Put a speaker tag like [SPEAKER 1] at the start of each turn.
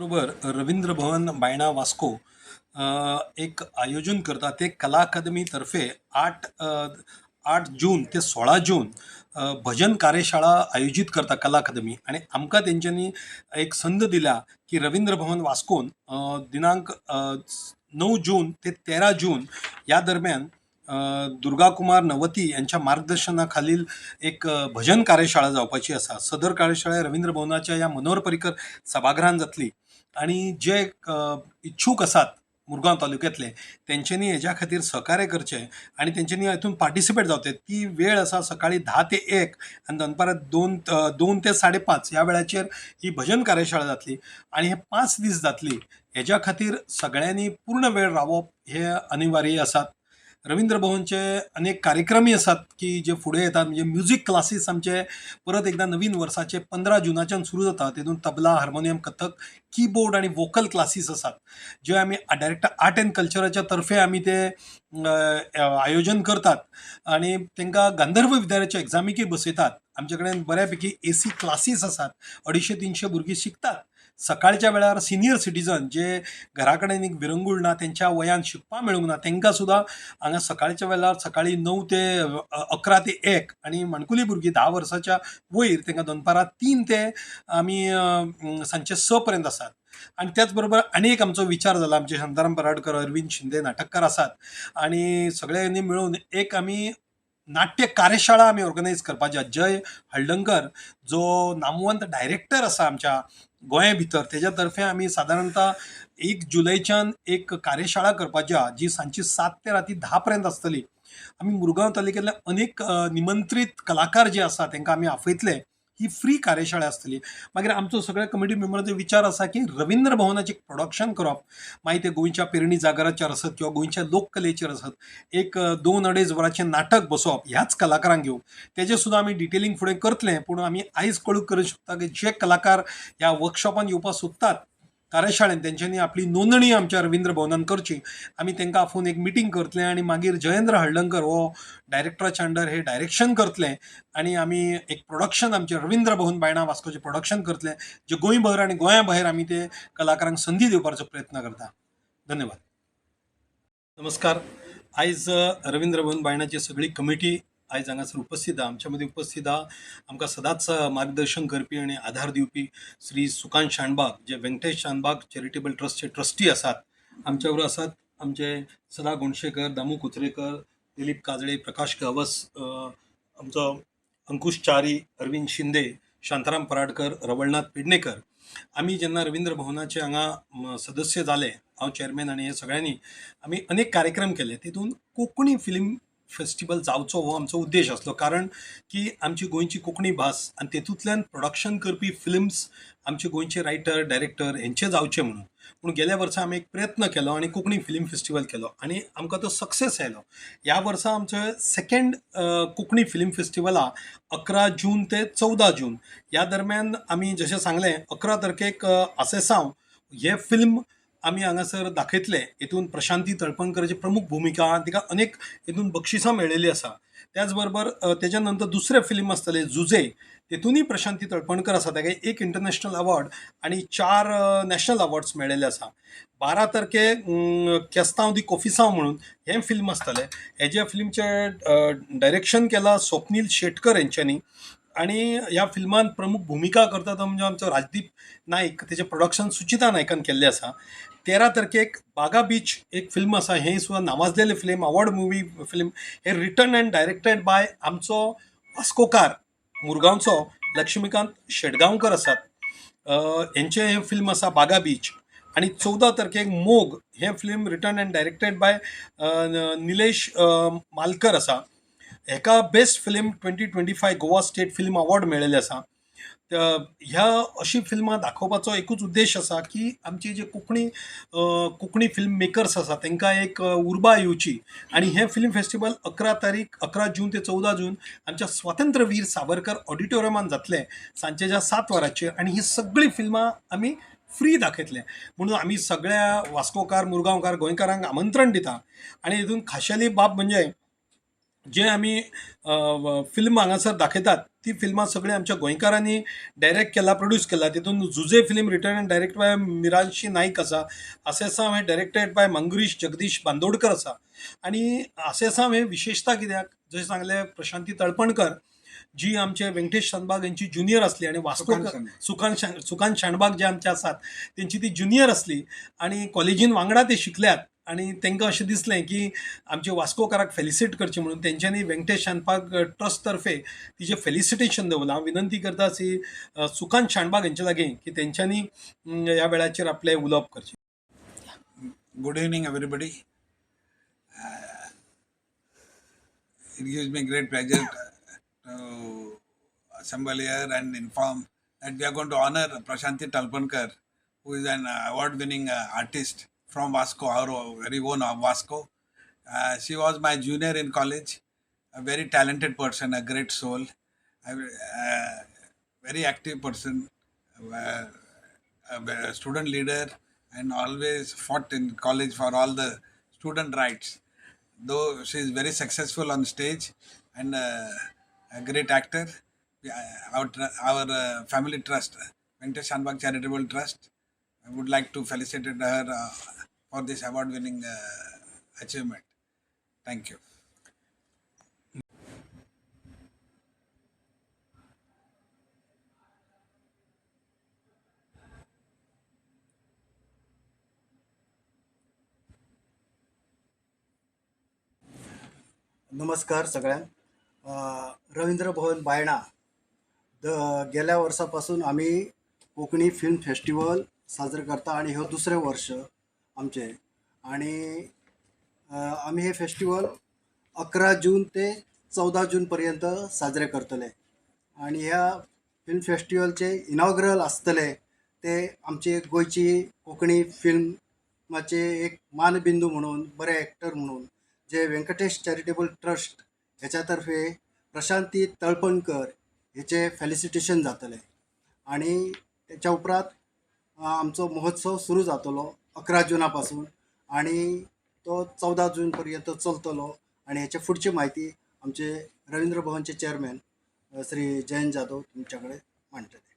[SPEAKER 1] बरोबर रवींद्र भवन बायणा वास्को एक आयोजन करता ते कला अकादमीतर्फे 8 जून ते 16 जून भजन कार्यशाळा आयोजित करता कला अकादमी आणि आमकां तेंच्यांनी एक संद दिल्या की रवींद्र भवन वास्कोन दिनांक 9 जून ते 13 जून या दरम्यान दुर्गा कुमार नवती यांच्या मार्गदर्शनाखालील एक भजन कार्यशाळा जावपाची आसा. सदर कार्यशाळा रवींद्र भवनाच्या या मनोहर पर्रीकर सभागृहान जातली आणि जे इच्छुक आसात मुरगांव तालुक्यांतले तेंच्यांनी हेज्या खातीर सहकार्य करचें आणि तेंच्यांनी हातूंत पार्टिसिपेट जावचें. ती वेळ आसा सकाळी 10 ते 1 आनी दनपारां 2 ते 5:30 ह्या वेळाचेर ही भजन कार्यशाळा जातली आणि हे 5 दीस जातली. हेज्या खातीर सगळ्यांनी पूर्ण वेळ रावप हे अनिवार्य आसात. रवींद्र भवनचे अनेक कार्यक्रमय आसात की जे फुडें येतात. म्हणजे म्युझिक क्लासीस आमचे परत एकदा नवीन वर्साचे 15 जूनाच्यान सुरू जाता. तेतून तबला, हार्मोनियम, कथक, कीबोर्ड आणि वोकल क्लासीस आसात जे आमी डायरेक्टर आर्ट एंड कल्चराच्या तर्फे आमी ते आयोजन करतात आणि तांकां गांधर्व विद्यालयाच्या एग्जामीकय बसयतात. आमचे कडेन बऱ्यापैकी एसी क्लासीस आसात. 250-300 भुरगीं शिकतात. सकाळच्या वेळार सिनियर सिटीजन जे घरा कडेन एक विरंगूळ ना, त्यांच्या वयान शिकपाक मेळूंक ना, तांकां सुद्दां हांगा सकाळच्या वेळार सकाळी 9 ते 11 ते 1 आणि माणकुली भुरगीं 10 वर्साच्या वयर तांकां दनपारां 3 ते आमी सांजचे 6 पर्यंत आसात. आणि त्याच बरोबर आनी एक आमचो विचार जाला. आमचे शांताराम पराडकर, अरविंद शिंदे नाटककार आसात आणि सगळ्यांनी मेळून एक आमी नाट्य कार्यशाळा आमी ऑर्गनायज करपाचे. जय हळदणकर जो नामवंत डायरेक्टर आसा आमच्या गोंया भितर, तेज्या तर्फे आमी सादारणता 1 जुलैच्यान एक कार्यशाळा करपाची आहा जी सांजची 7 ते राती 10 पर्यंत आसतली. आमी मुरगांव तालुक्यांतले अनेक निमंत्रीत कलाकार जे आसा तांकां आमी आपयतले. ही फ्री कार्यशाळा आसतली. मागीर आमचो सगळ्या कमिटी मेंबरांचो विचार आसा की रवींद्र भवनाचें प्रोडक्शन करप. मागीर ते गोंयच्या पेरणी जागराचेर आसत किंवा गोंयच्या लोककलेचेर आसत. एक 2-2.5 वरांचें नाटक बसोवप ह्याच कलाकारांक घेवन. तेजें सुद्दां आमी डिटेलिंग फुडें करतले. पूण आमी आयज कळून करूंक शकता की जे कलाकार ह्या वर्कशॉपान येवपाक सोदतात कार्यशाळेन तेंच्यांनी आपली नोंदणी आमच्या रवींद्र भवनान करची. आमी तांकां आफोवन एक मिटींग करतले आणि मागीर जयेंद्र हळदणकर हो डायरेक्टराच्या अंडर हे डायरेक्शन करतले आणि आमी एक प्रोडक्शन आमचे रवींद्र भवन बायणा वास्कोचे प्रोडक्शन करतले जे गोंयभर आणि गोंया भायर आमी ते कलाकारांक संदी दिवपाचो प्रयत्न करता. धन्यवाद. नमस्कार. आयज रवींद्र भवन बायणाची सगळी कमिटी आयज हांगासर उपस्थित आहा. आमच्या मदीं उपस्थित आहा आमकां सदांच मार्गदर्शन करपी आणि आधार दिवपी श्री सुकांत शानबाग जे व्यंकटेश शानबाग चॅरिटेबल ट्रस्टचे ट्रस्टी आसात. आमच्या बरोबर आसात आमचे सदा गोंडशेकर, दामू कुत्रेकर, दिलीप काजळे, प्रकाश गावस, आमचो अंकुश च्यारी, अरविंद शिंदे, शांताराम पराडकर, रवळनाथ पेडणेकर. आमी जेन्ना रवींद्र भवनाचे हांगा सदस्य जाले, हांव चेअरमॅन आणि हे सगळ्यांनी आमी अनेक कार्यक्रम केले. तितून कोंकणी फिल्म फेस्टिवल जावचो हो आमचो उद्देश आसलो. कारण की आमची गोंयची कोंकणी भास आणि तेतूंतल्यान प्रोडक्शन करपी फिल्म्स आमचे गोंयचे रायटर, डायरेक्टर हेंचे जावचे म्हणून. पूण गेल्या वर्सा आमी एक प्रयत्न केलो आणि कोंकणी फिल्म फेस्टिवल केलो आणि आमकां तो सक्सेस आयलो. ह्या वर्सा आमचो सेकंड कोंकणी फिल्म फेस्टिवल आहा 11 जून ते 14 जून. ह्या दरम्यान आमी जशें सांगलें 11 तारखेक आसेसांव हे फिल्म आमी हांगासर दाखयतले. हितून प्रशांती तळपणकराची प्रमुख भुमिका, तिका अनेक हितून बक्षिसां मेळिल्लीं आसा. त्याच बरोबर तेच्या नंतर दुसरे फिल्म आसतले जुजे. तेतूनय प्रशांती तळपणकर आसा, ताका एक इंटरनॅशनल अवॉर्ड आणि 4 नॅशनल अवॉर्ड्स मेळिल्ले आसा. 12 तारखेक केस्तांव दी कोफिसांव म्हणून हें फिल्म आसतलें. हेज्या फिल्मचें डायरेक्शन केलां स्वप्नील शेटकर हेंच्यांनी आणि ह्या फिल्मान प्रमुख भुमिका करता तो म्हणजे आमचो राजदीप नायक. तेजें प्रोडक्शन सुचिता नायकान केल्लें आसा. 13 तारखेक बागा बीच एक फिल्म आसा. हें सुद्दां नावाजलेलें फिल्म, अवॉर्ड मुवी फिल्म. हें रिटन अँड डायरेक्टेड बाय आमचो वास्कोकार मुरगांवचो लक्ष्मीकांत शेटगांवकर आसात. हेंचें हें फिल्म आसा बागा बीच. आणि 14 तारखेक मोग हें film written and directed by Nilesh Malkar आसा. हेका best film 2025 Goa state film award मेळिल्लें आसा. ह्या अशी फिल्मां दाखोवपाचो एकूच उद्देश आसा की आमची जे कोंकणी फिल्म मेकर्स आसा तांकां एक उर्बा येवची. आणि हें फिल्म फेस्टिवल 11 जून ते 14 जून आमच्या स्वातंत्र्यवीर सावरकर ऑडिटोरियमान जातलें सांजेच्या 7 वरांचेर. आणि ही सगळीं फिल्मां आमी फ्री दाखयतले. म्हणून आमी सगळ्या वास्कोकार, मुरगांवकार, गोंयकारांक आमंत्रण दिता. आणि हितून खाशेली बाब म्हणजे जे आमी फिल्म हांगासर दाखयतात ती फिल्मां सगळीं आमच्या गोंयकारांनी डायरेक्ट केला, प्रोड्यूस केला. तितून जुजे film written and direct by Miranshi Naik आसा. आसेसांव हें डायरेक्टेड बाय मंगुरीश जगदीश बांदोडकर आसा. आनी आसेसांव हें विशेशता कित्याक, जशें सांगलें प्रशांती तळपणकर जी आमचे व्यंकटेश शानबाग यांची ज्युनियर असली आणि वास्को सुकांत शानबाग जे आमचे आसात त्यांची ती ज्युनियर असली आणि कॉलेजीन वांगडा ते शिकल्यात आणि तांकां अशें दिसलें की आमचे वास्कोकाराक फेलिसिट करचें म्हणून तेंच्यांनी व्यंकटेश शानबाग ट्रस्ट तर्फे तिचें फेलिसिटेशन दवरलां. हांव विनंती करता श्री सुकांत शानबाग हेंचे लागीं की तेंच्यांनी ह्या वेळाचेर आपलें उलोवप करचें.
[SPEAKER 2] Good evening, everybody. It gives me great pleasure to assemble here and inform that we are going to honor Prashanti Talpankar, who is an award-winning artist from Vasco, our very own Vasco. She was my junior in college, a very talented person, a great soul, very active person, a student leader, and always fought in college for all the student rights. Though she is very successful on stage and a great actor, our family trust, Venkatesh Shanbag Charitable Trust, I would like to felicitate her for this award-winning achievement. Thank you.
[SPEAKER 3] नमस्कार सगळ्यांक. रवींद्र भवन बायणा गेल्या वर्सापासून आम्ही Konkani film festival साजरे करता आणि हो दुसरें वर्ष आमचे. आणि आम्ही हे फेस्टिवल 11 जून ते 14 जून पर्यंत साजरे करतले. आणि ह्या फिल्म फेस्टिवलचे इनॉग्रल आसतले ते आमचे गोंयची कोंकणी फिल्माचे एक मानबिंदू म्हणून, बरे एक्टर म्हणून जे व्यंकटेश चॅरिटेबल ट्रस्ट ह्याच्यातर्फे प्रशांती तळपणकर हेचे फेलिसिटेशन जातले. आणि त्याच्या उपरांत आमचो महोत्सव सुरू जातलो 11 जुनापासून आणि तो 14 जून पर्यंत चलतलो. आणि ह्याच्या फुडची माहिती आमचे रवींद्र भवनचे चेअरमॅन श्री जयंत जाधव तुमच्याकडे मांडटले.